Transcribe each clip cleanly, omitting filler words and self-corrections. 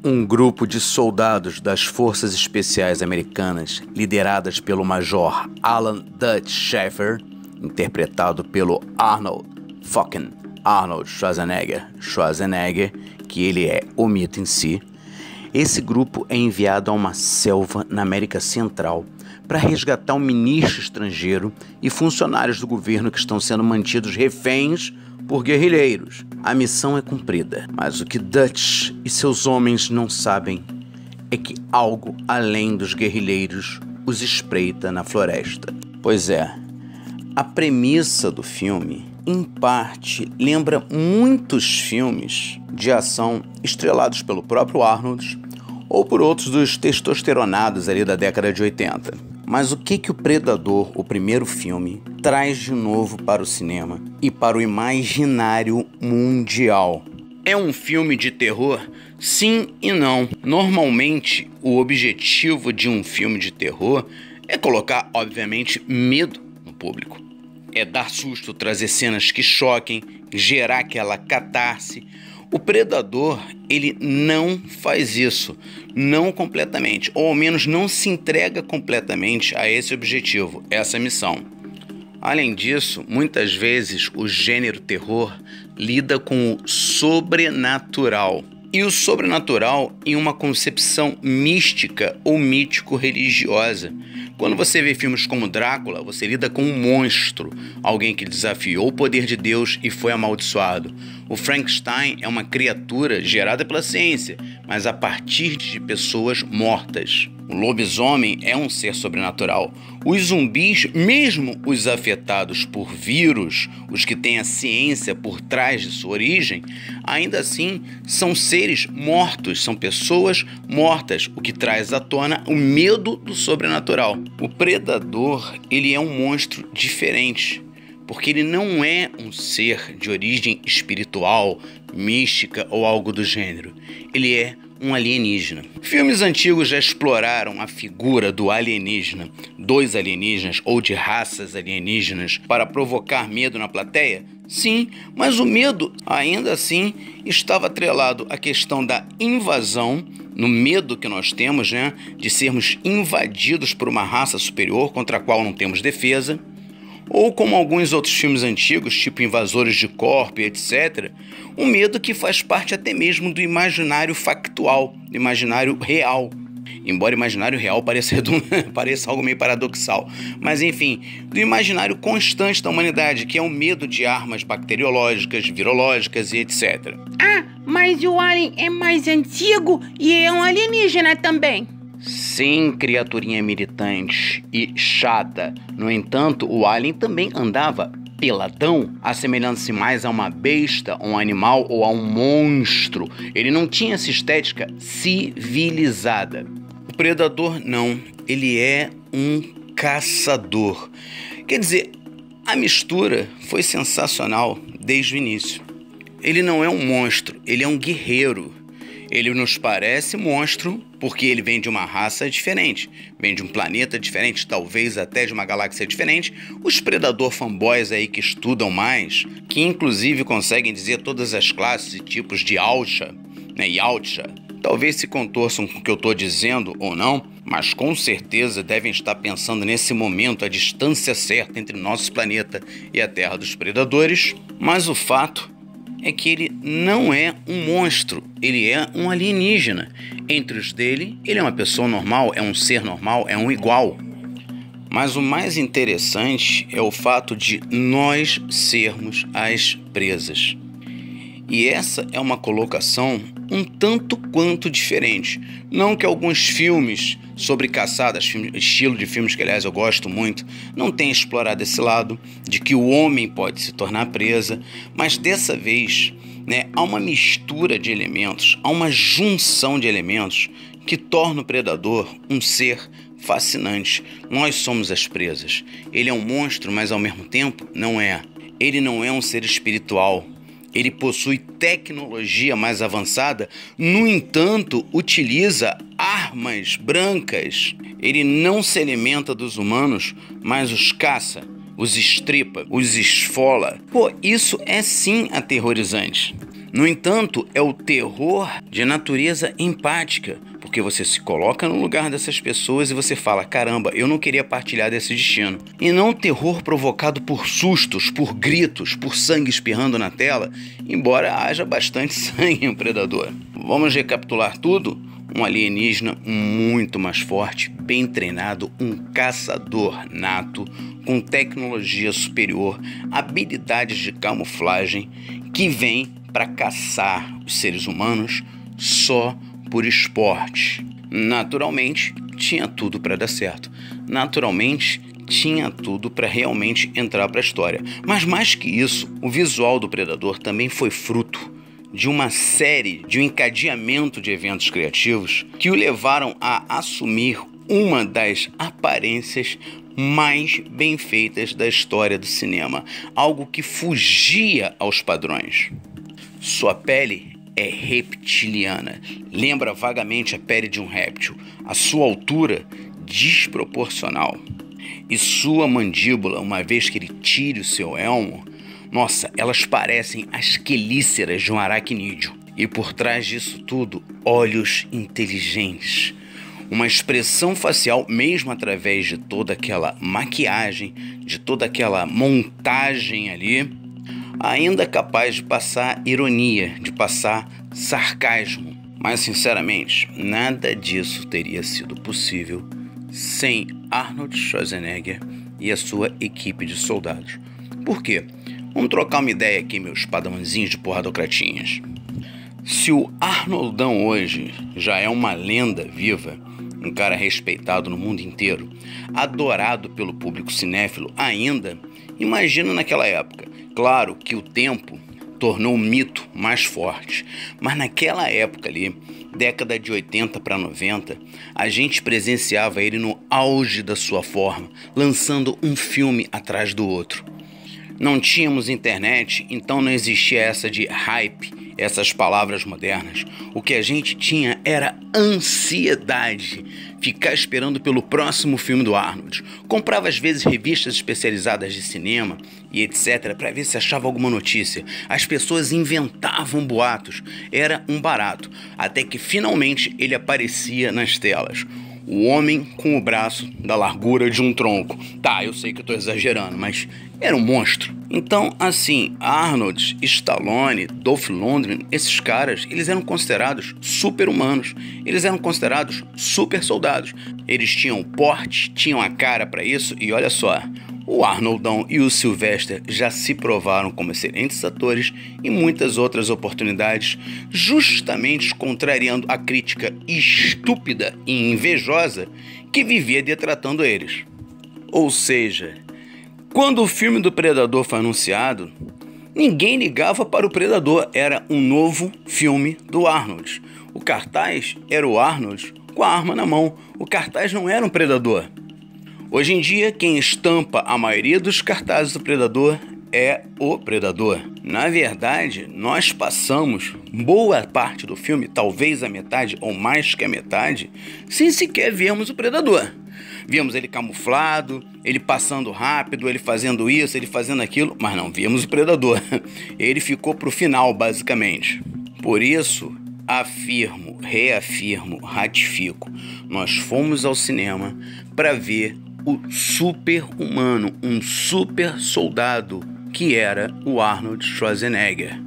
Um grupo de soldados das Forças Especiais Americanas, lideradas pelo Major Alan Dutch Schaeffer, interpretado pelo Arnold Schwarzenegger, que ele é o mito em si. Esse grupo é enviado a uma selva na América Central para resgatar um ministro estrangeiro e funcionários do governo que estão sendo mantidos reféns por guerrilheiros. A missão é cumprida, mas o que Dutch e seus homens não sabem é que algo além dos guerrilheiros os espreita na floresta. Pois é, a premissa do filme, em parte, lembra muitos filmes de ação estrelados pelo próprio Arnold ou por outros dos testosteronados ali da década de 80. Mas o que o Predador, o primeiro filme, traz de novo para o cinema e para o imaginário mundial? É um filme de terror? Sim e não. Normalmente, o objetivo de um filme de terror é colocar, obviamente, medo no público. É dar susto, trazer cenas que choquem, gerar aquela catarse. O Predador, ele não faz isso, não completamente, ou ao menos não se entrega completamente a esse objetivo, essa missão. Além disso, muitas vezes o gênero terror lida com o sobrenatural. E o sobrenatural em uma concepção mística ou mítico-religiosa. Quando você vê filmes como Drácula, você lida com um monstro, alguém que desafiou o poder de Deus e foi amaldiçoado. O Frankenstein é uma criatura gerada pela ciência, mas a partir de pessoas mortas. O lobisomem é um ser sobrenatural. Os zumbis, mesmo os afetados por vírus, os que têm a ciência por trás de sua origem, ainda assim são seres mortos, são pessoas mortas, o que traz à tona o medo do sobrenatural. O Predador, ele é um monstro diferente, porque ele não é um ser de origem espiritual, mística ou algo do gênero. Ele é um alienígena. Filmes antigos já exploraram a figura do alienígena, dos alienígenas ou de raças alienígenas para provocar medo na plateia? Sim, mas o medo, ainda assim, estava atrelado à questão da invasão, no medo que nós temos, de sermos invadidos por uma raça superior contra a qual não temos defesa, ou como alguns outros filmes antigos, tipo Invasores de Corpo e etc., um medo que faz parte até mesmo do imaginário factual, do imaginário real. Embora o imaginário real pareça algo meio paradoxal. Mas enfim, do imaginário constante da humanidade, que é o medo de armas bacteriológicas, virológicas e etc. Ah, mas o alien é mais antigo e é um alienígena também. Sim, criaturinha militante e chata. No entanto, o alien também andava peladão, assemelhando-se mais a uma besta, um animal ou a um monstro. Ele não tinha essa estética civilizada. O Predador não, ele é um caçador. Quer dizer, a mistura foi sensacional desde o início. Ele não é um monstro, ele é um guerreiro. Ele nos parece monstro porque ele vem de uma raça diferente, vem de um planeta diferente, talvez até de uma galáxia diferente. Os predador fanboys aí que estudam mais, que inclusive conseguem dizer todas as classes e tipos de Yautja, talvez se contorçam com o que eu estou dizendo ou não, mas com certeza devem estar pensando nesse momento a distância certa entre nosso planeta e a Terra dos predadores. Mas o fato é que ele não é um monstro, ele é um alienígena. Entre os dele, ele é uma pessoa normal, é um ser normal, é um igual. Mas o mais interessante é o fato de nós sermos as presas. E essa é uma colocação um tanto quanto diferente. Não que alguns filmes sobre caçadas, estilo de filmes que, aliás, eu gosto muito, não tenham explorado esse lado de que o homem pode se tornar presa, mas dessa vez, há uma mistura de elementos, há uma junção de elementos que torna o predador um ser fascinante. Nós somos as presas. Ele é um monstro, mas ao mesmo tempo não é. Ele não é um ser espiritual. Ele possui tecnologia mais avançada, no entanto, utiliza armas brancas. Ele não se alimenta dos humanos, mas os caça, os estripa, os esfola. Pô, isso é sim aterrorizante. No entanto, é o terror de natureza empática, porque você se coloca no lugar dessas pessoas e você fala, caramba, eu não queria partilhar desse destino. E não terror provocado por sustos, por gritos, por sangue espirrando na tela, embora haja bastante sangue em um predador. Vamos recapitular tudo? Um alienígena muito mais forte, bem treinado, um caçador nato, com tecnologia superior, habilidades de camuflagem, que vem para caçar os seres humanos só por esporte. Naturalmente, tinha tudo para dar certo. Naturalmente, tinha tudo para realmente entrar para a história. Mas mais que isso, o visual do Predador também foi fruto de uma série, de um encadeamento de eventos criativos que o levaram a assumir uma das aparências mais bem feitas da história do cinema, algo que fugia aos padrões. Sua pele é reptiliana, lembra vagamente a pele de um réptil, a sua altura desproporcional. E sua mandíbula, uma vez que ele tire o seu elmo, nossa, elas parecem as quelíceras de um aracnídeo. E por trás disso tudo, olhos inteligentes. Uma expressão facial, mesmo através de toda aquela maquiagem, de toda aquela montagem ali, ainda capaz de passar ironia, de passar sarcasmo. Mas, sinceramente, nada disso teria sido possível sem Arnold Schwarzenegger e a sua equipe de soldados. Por quê? Vamos trocar uma ideia aqui, meus padawãozinhos de porradocratinhas. Se o Arnoldão hoje já é uma lenda viva, um cara respeitado no mundo inteiro, adorado pelo público cinéfilo ainda, imagina naquela época. Claro que o tempo tornou o mito mais forte, mas naquela época ali, década de 80 para 90, a gente presenciava ele no auge da sua forma, lançando um filme atrás do outro. Não tínhamos internet, então não existia essa de hype, essas palavras modernas. O que a gente tinha era ansiedade, ficar esperando pelo próximo filme do Arnold. Comprava às vezes revistas especializadas de cinema e etc. para ver se achava alguma notícia. As pessoas inventavam boatos, era um barato, até que finalmente ele aparecia nas telas. O homem com o braço da largura de um tronco. Tá, eu sei que eu tô exagerando, mas era um monstro. Então, assim, Arnold, Stallone, Dolph Lundgren, esses caras, eles eram considerados super-humanos. Eles eram considerados super-soldados. Eles tinham porte, tinham a cara pra isso e olha só, o Arnoldão e o Sylvester já se provaram como excelentes atores em muitas outras oportunidades, justamente contrariando a crítica estúpida e invejosa que vivia detratando eles. Ou seja, quando o filme do Predador foi anunciado, ninguém ligava para o Predador, era um novo filme do Arnold. O cartaz era o Arnold com a arma na mão, o cartaz não era um Predador. Hoje em dia, quem estampa a maioria dos cartazes do Predador é o Predador. Na verdade, nós passamos boa parte do filme, talvez a metade ou mais que a metade, sem sequer vermos o Predador. Víamos ele camuflado, ele passando rápido, ele fazendo isso, ele fazendo aquilo, mas não víamos o Predador. Ele ficou pro final, basicamente. Por isso, afirmo, reafirmo, ratifico, nós fomos ao cinema para ver o super-humano, um super soldado, que era o Arnold Schwarzenegger.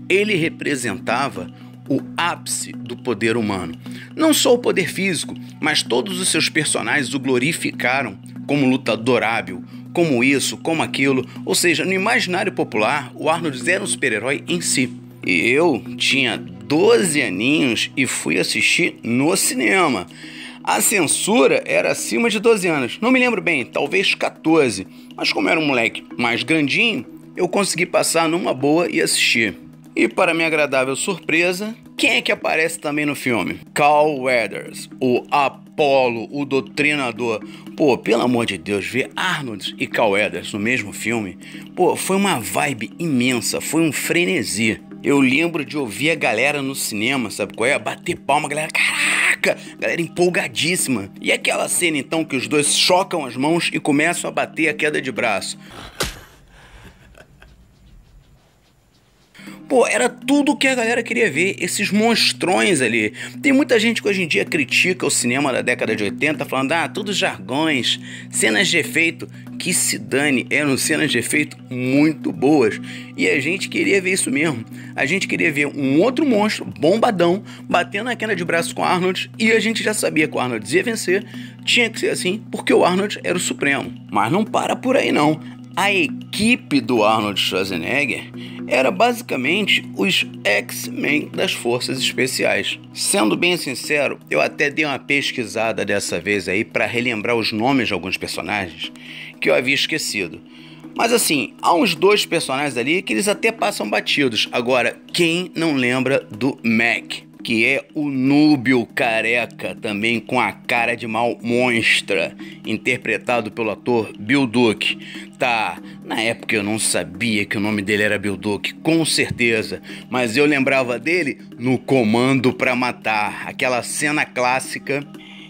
Ele representava o ápice do poder humano. Não só o poder físico, mas todos os seus personagens o glorificaram como lutador hábil, como isso, como aquilo. Ou seja, no imaginário popular, o Arnold era um super-herói em si. E eu tinha 12 aninhos e fui assistir no cinema. A censura era acima de 12 anos, não me lembro bem, talvez 14. Mas como era um moleque mais grandinho, eu consegui passar numa boa e assistir. E para minha agradável surpresa, quem é que aparece também no filme? Carl Weathers, o Apollo, o doutrinador. Pô, pelo amor de Deus, ver Arnold e Carl Weathers no mesmo filme, pô, foi uma vibe imensa, foi um frenesi. Eu lembro de ouvir a galera no cinema, sabe qual é? Bater palma, galera, caraca, galera empolgadíssima. E aquela cena então que os dois chocam as mãos e começam a bater a queda de braço. Pô, era tudo que a galera queria ver, esses monstrões ali. Tem muita gente que hoje em dia critica o cinema da década de 80, falando, todos jargões, cenas de efeito. Que se dane, eram cenas de efeito muito boas. E a gente queria ver isso mesmo. A gente queria ver um outro monstro, bombadão, batendo na queda de braço com o Arnold, e a gente já sabia que o Arnold ia vencer. Tinha que ser assim, porque o Arnold era o supremo. Mas não para por aí não. A equipe do Arnold Schwarzenegger era basicamente os X-Men das Forças Especiais. Sendo bem sincero, eu até dei uma pesquisada dessa vez aí para relembrar os nomes de alguns personagens que eu havia esquecido. Mas assim, há uns 2 personagens ali que eles até passam batidos. Agora, quem não lembra do Mac? Que é o núbio careca, também com a cara de mal monstra, interpretado pelo ator Bill Duke. Tá, na época eu não sabia que o nome dele era Bill Duke, com certeza, mas eu lembrava dele no Comando pra Matar, aquela cena clássica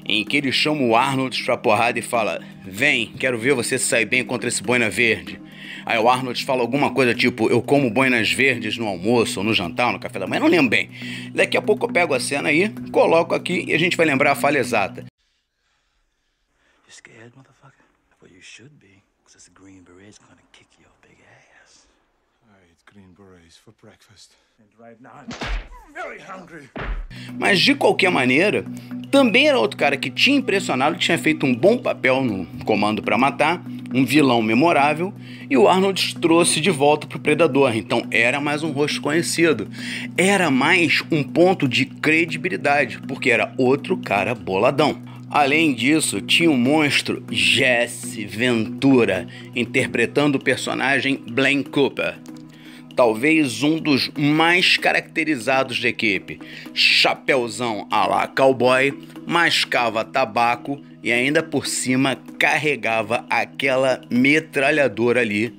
em que ele chama o Arnold pra porrada e fala: vem, quero ver você sair bem contra esse boina verde. Aí o Arnold fala alguma coisa tipo: eu como boinas verdes no almoço, ou no jantar, ou no café da manhã, não lembro bem. Daqui a pouco eu pego a cena aí, coloco aqui e a gente vai lembrar a fala exata. You scared, motherfucker? Well, you should be, because this Green Beret's gonna kick your big ass. I eat Green Berets for breakfast. And right now I'm very hungry. Mas de qualquer maneira, também era outro cara que tinha impressionado, que tinha feito um bom papel no Comando pra Matar, um vilão memorável, e o Arnold trouxe de volta pro Predador. Então era mais um rosto conhecido, era mais um ponto de credibilidade, porque era outro cara boladão. Além disso, tinha o monstro Jesse Ventura, interpretando o personagem Blaine Cooper. Talvez um dos mais caracterizados da equipe. Chapeuzão à la cowboy, mascava tabaco e ainda por cima carregava aquela metralhadora ali,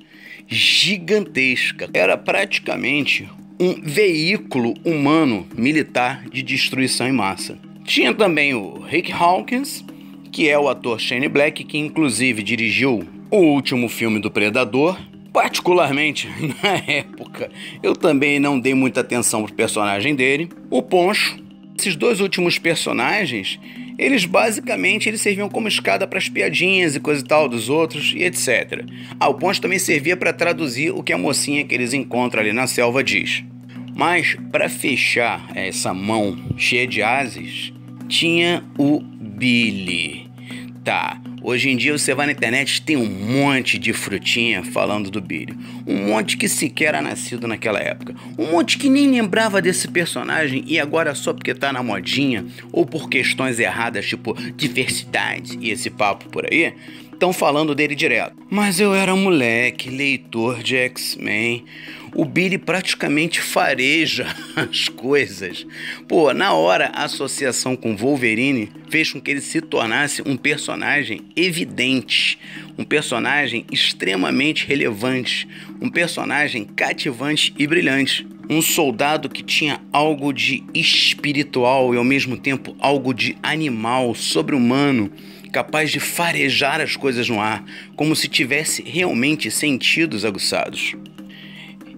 gigantesca. Era praticamente um veículo humano militar de destruição em massa. Tinha também o Rick Hawkins, que é o ator Shane Black, que inclusive dirigiu o último filme do Predador. Particularmente, na época, eu também não dei muita atenção pro personagem dele. O Poncho. Esses 2 últimos personagens, eles basicamente serviam como escada para as piadinhas e coisa e tal dos outros e etc. O Poncho também servia para traduzir o que a mocinha que eles encontram ali na selva diz. Mas, para fechar essa mão cheia de ases, tinha o Billy. Tá, hoje em dia você vai na internet, tem um monte de frutinha falando do Billy. Um monte que sequer era nascido naquela época. Um monte que nem lembrava desse personagem e agora só porque tá na modinha ou por questões erradas, tipo diversidade e esse papo por aí, estão falando dele direto. Mas eu era moleque, leitor de X-Men. O Billy praticamente fareja as coisas. Pô, na hora a associação com Wolverine fez com que ele se tornasse um personagem evidente, um personagem extremamente relevante, um personagem cativante e brilhante. Um soldado que tinha algo de espiritual e ao mesmo tempo algo de animal, sobre-humano, capaz de farejar as coisas no ar, como se tivesse realmente sentidos aguçados.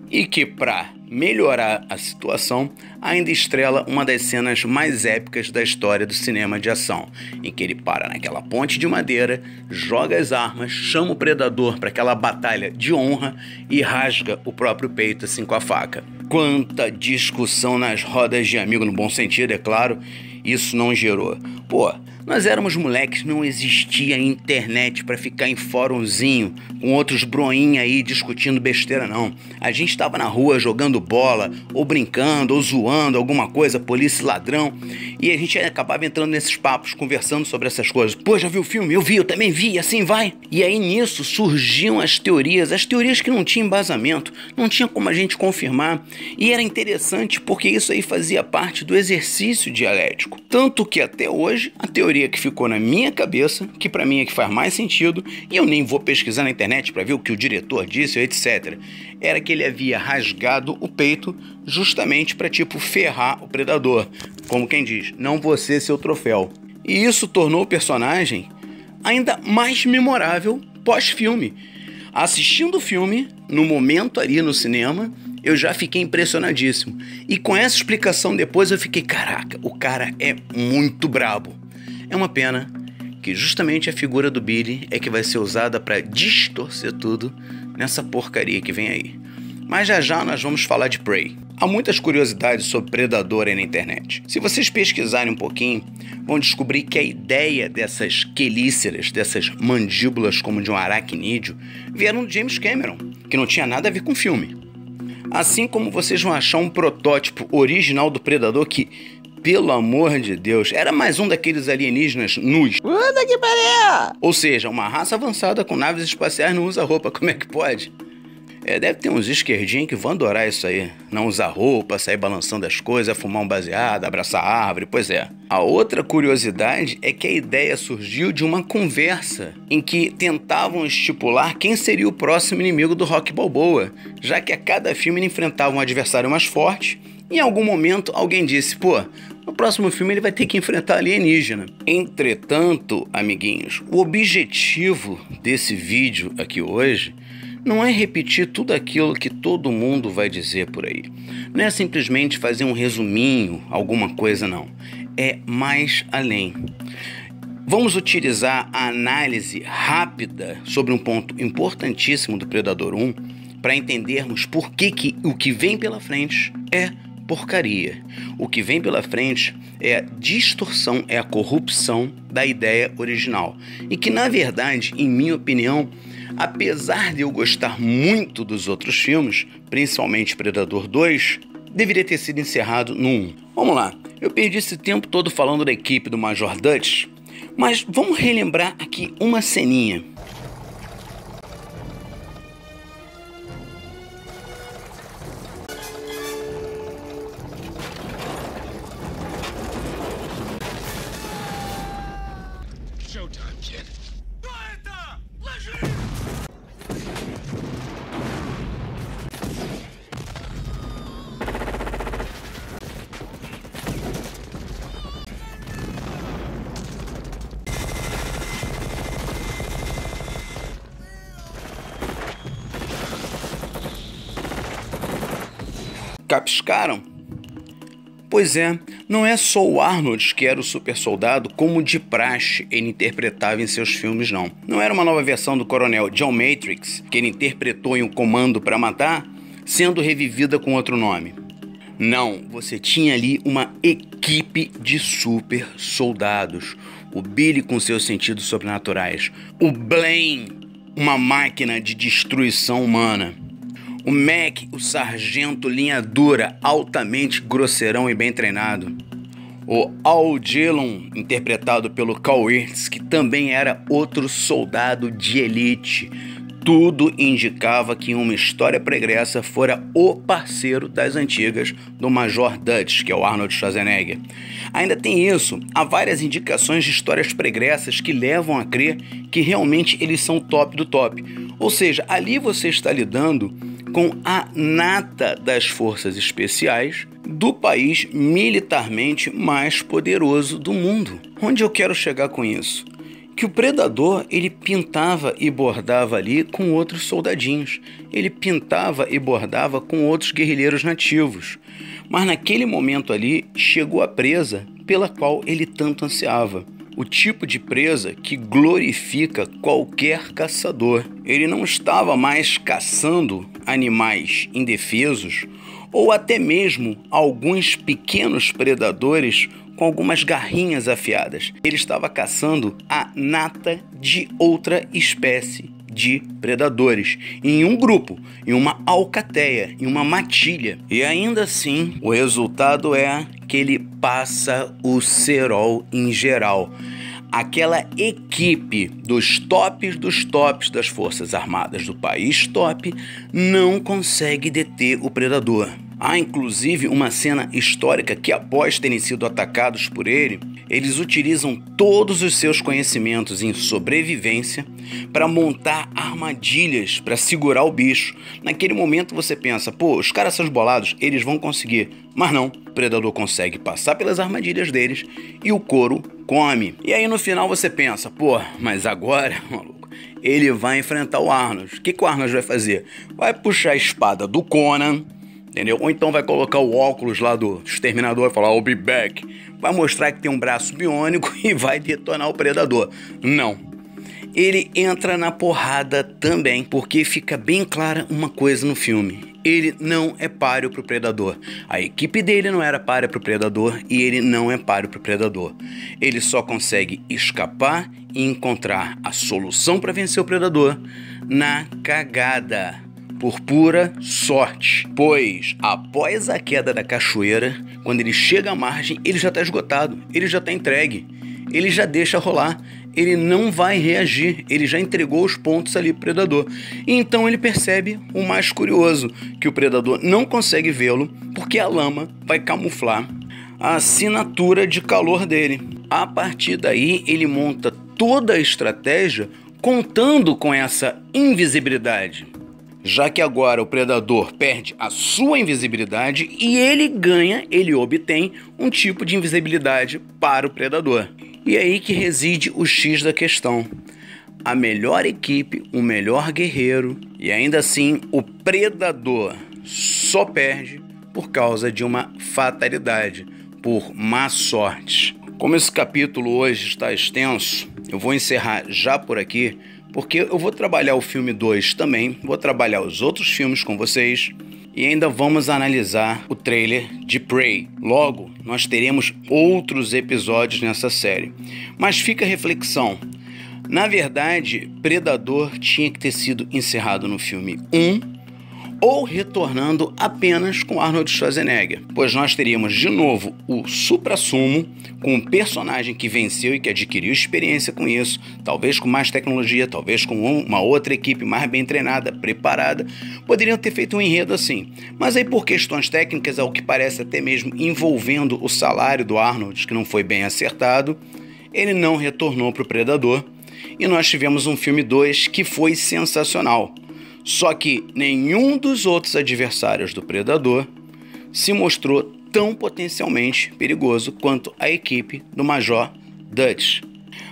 E que, para melhorar a situação, ainda estrela uma das cenas mais épicas da história do cinema de ação, em que ele para naquela ponte de madeira, joga as armas, chama o predador para aquela batalha de honra e rasga o próprio peito assim com a faca. Quanta discussão nas rodas de amigo, no bom sentido, é claro, isso não gerou. Pô, nós éramos moleques, não existia internet pra ficar em fórumzinho com outros broinha aí discutindo besteira, não. A gente estava na rua jogando bola, ou brincando, ou zoando alguma coisa, polícia e ladrão, e a gente acabava entrando nesses papos, conversando sobre essas coisas. Pô, já viu o filme? Eu vi, eu também vi, e assim vai. E aí nisso surgiam as teorias que não tinham embasamento, não tinha como a gente confirmar, e era interessante porque isso aí fazia parte do exercício dialético. Tanto que até hoje, a teoria que ficou na minha cabeça, que pra mim é que faz mais sentido, e eu nem vou pesquisar na internet pra ver o que o diretor disse, etc., era que ele havia rasgado o peito justamente pra, tipo, ferrar o predador. Como quem diz, não você seu troféu. E isso tornou o personagem ainda mais memorável pós-filme. Assistindo o filme, no momento ali no cinema, eu já fiquei impressionadíssimo. E com essa explicação depois eu fiquei, caraca, o cara é muito brabo. É uma pena que justamente a figura do Billy é que vai ser usada para distorcer tudo nessa porcaria que vem aí. Mas já já nós vamos falar de Prey. Há muitas curiosidades sobre Predador aí na internet. Se vocês pesquisarem um pouquinho, vão descobrir que a ideia dessas quelíceras, dessas mandíbulas como de um aracnídeo, vieram de James Cameron, que não tinha nada a ver com o filme. Assim como vocês vão achar um protótipo original do Predador que, pelo amor de Deus, era mais um daqueles alienígenas nus. Puta que pariu! Ou seja, uma raça avançada com naves espaciais não usa roupa, como é que pode? Deve ter uns esquerdinhos que vão adorar isso aí. Não usar roupa, sair balançando as coisas, fumar um baseado, abraçar a árvore, pois é. A outra curiosidade é que a ideia surgiu de uma conversa em que tentavam estipular quem seria o próximo inimigo do Rocky Balboa, já que a cada filme ele enfrentava um adversário mais forte. Em algum momento alguém disse, pô, no próximo filme ele vai ter que enfrentar alienígena. Entretanto, amiguinhos, o objetivo desse vídeo aqui hoje não é repetir tudo aquilo que todo mundo vai dizer por aí. Não é simplesmente fazer um resuminho, alguma coisa não. É mais além. Vamos utilizar a análise rápida sobre um ponto importantíssimo do Predador 1 para entendermos por que o que vem pela frente é porcaria. O que vem pela frente é a distorção, é a corrupção da ideia original. E que, na verdade, em minha opinião, apesar de eu gostar muito dos outros filmes, principalmente Predador 2, deveria ter sido encerrado no 1. Vamos lá, eu perdi esse tempo todo falando da equipe do Major Dutch, mas vamos relembrar aqui uma ceninha. Showtime, kid. Capiscaram? Pois é, não é só o Arnold que era o super soldado, como de praxe ele interpretava em seus filmes, não. Não era uma nova versão do coronel John Matrix, que ele interpretou em Um Comando para Matar, sendo revivida com outro nome. Não, você tinha ali uma equipe de super soldados. O Billy com seus sentidos sobrenaturais. O Blaine, uma máquina de destruição humana. O Mac, o sargento linha dura, altamente grosseirão e bem treinado. O Al Dillon, interpretado pelo Carl Weathers, que também era outro soldado de elite. Tudo indicava que uma história pregressa fora o parceiro das antigas do Major Dutch, que é o Arnold Schwarzenegger. Ainda tem isso, há várias indicações de histórias pregressas que levam a crer que realmente eles são top do top. Ou seja, ali você está lidando com a nata das forças especiais do país militarmente mais poderoso do mundo. Onde eu quero chegar com isso? Que o Predador, ele pintava e bordava ali com outros soldadinhos. Ele pintava e bordava com outros guerrilheiros nativos. Mas naquele momento ali, chegou a presa pela qual ele tanto ansiava. O tipo de presa que glorifica qualquer caçador. Ele não estava mais caçando animais indefesos ou até mesmo alguns pequenos predadores com algumas garrinhas afiadas. Ele estava caçando a nata de outra espécie de predadores, em um grupo, em uma alcateia, em uma matilha. E ainda assim, o resultado é que ele passa o cerol em geral. Aquela equipe dos tops das Forças Armadas do país top não consegue deter o predador. Há inclusive uma cena histórica que, após terem sido atacados por ele, eles utilizam todos os seus conhecimentos em sobrevivência para montar armadilhas para segurar o bicho. Naquele momento você pensa, pô, os caras são esbolados, eles vão conseguir. Mas não, o predador consegue passar pelas armadilhas deles e o couro come. E aí no final você pensa, pô, mas agora, maluco, ele vai enfrentar o Arnold. O que o Arnold vai fazer? Vai puxar a espada do Conan, entendeu? Ou então vai colocar o óculos lá do exterminador e falar, I'll be back. Vai mostrar que tem um braço biônico e vai detonar o predador. Não. Ele entra na porrada também, porque fica bem clara uma coisa no filme. Ele não é páreo pro predador. A equipe dele não era páreo pro predador e ele não é páreo pro predador. Ele só consegue escapar e encontrar a solução para vencer o predador na cagada, por pura sorte. Pois, após a queda da cachoeira, quando ele chega à margem, ele já está esgotado, ele já está entregue, ele já deixa rolar. Ele não vai reagir, ele já entregou os pontos ali pro predador. E então ele percebe o mais curioso, que o predador não consegue vê-lo porque a lama vai camuflar a assinatura de calor dele. A partir daí ele monta toda a estratégia contando com essa invisibilidade. Já que agora o predador perde a sua invisibilidade e ele obtém um tipo de invisibilidade para o predador. E é aí que reside o X da questão. A melhor equipe, o melhor guerreiro e ainda assim o predador só perde por causa de uma fatalidade, por má sorte. Como esse capítulo hoje está extenso, eu vou encerrar já por aqui, porque eu vou trabalhar o filme 2 também, vou trabalhar os outros filmes com vocês e ainda vamos analisar o trailer de Prey. Logo, nós teremos outros episódios nessa série. Mas fica a reflexão. Na verdade, Predador tinha que ter sido encerrado no filme 1 ou retornando apenas com Arnold Schwarzenegger, pois nós teríamos de novo o suprassumo com um personagem que venceu e que adquiriu experiência com isso, talvez com mais tecnologia, talvez com uma outra equipe mais bem treinada, preparada, poderiam ter feito um enredo assim. Mas aí por questões técnicas, ao que parece até mesmo envolvendo o salário do Arnold, que não foi bem acertado, ele não retornou para o Predador e nós tivemos um filme 2 que foi sensacional. Só que nenhum dos outros adversários do Predador se mostrou tão potencialmente perigoso quanto a equipe do Major Dutch.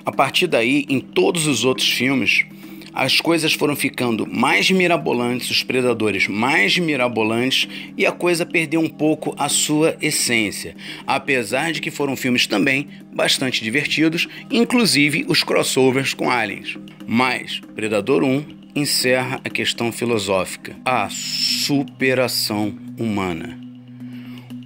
A partir daí, em todos os outros filmes, as coisas foram ficando mais mirabolantes, os predadores mais mirabolantes e a coisa perdeu um pouco a sua essência. Apesar de que foram filmes também bastante divertidos, inclusive os crossovers com aliens. Mas Predador 1 encerra a questão filosófica, a superação humana.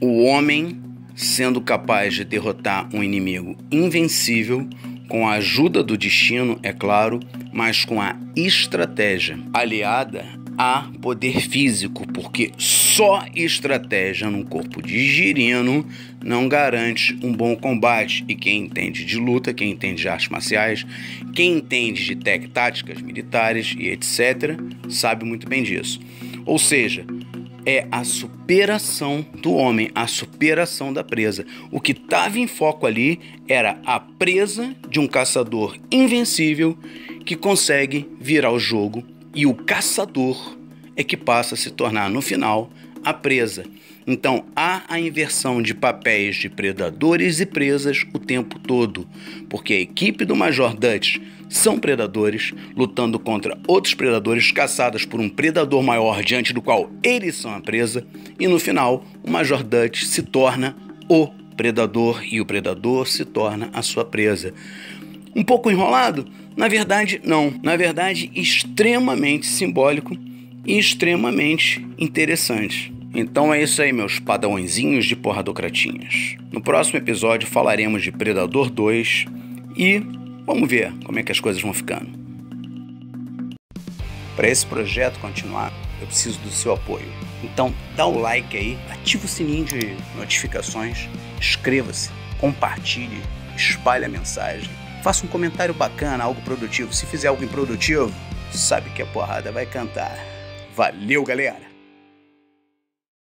O homem sendo capaz de derrotar um inimigo invencível com a ajuda do destino, é claro, mas com a estratégia aliada a poder físico, porque só estratégia num corpo de girino não garante um bom combate. E quem entende de luta, quem entende de artes marciais, quem entende de táticas militares e etc., sabe muito bem disso. Ou seja, é a superação do homem, a superação da presa. O que estava em foco ali era a presa de um caçador invencível que consegue virar o jogo, e o caçador é que passa a se tornar, no final, a presa. Então, há a inversão de papéis de predadores e presas o tempo todo, porque a equipe do Major Dutch são predadores lutando contra outros predadores caçados por um predador maior diante do qual eles são a presa, e no final, o Major Dutch se torna o predador e o predador se torna a sua presa. Um pouco enrolado? Na verdade, não. Na verdade, extremamente simbólico e extremamente interessante. Então é isso aí, meus padawãozinhos de porradocratinhas. No próximo episódio falaremos de Predador 2 e vamos ver como é que as coisas vão ficando. Para esse projeto continuar, eu preciso do seu apoio. Então dá o like aí, ativa o sininho de notificações, inscreva-se, compartilhe, espalhe a mensagem. Faça um comentário bacana, algo produtivo. Se fizer algo improdutivo, sabe que a porrada vai cantar. Valeu, galera!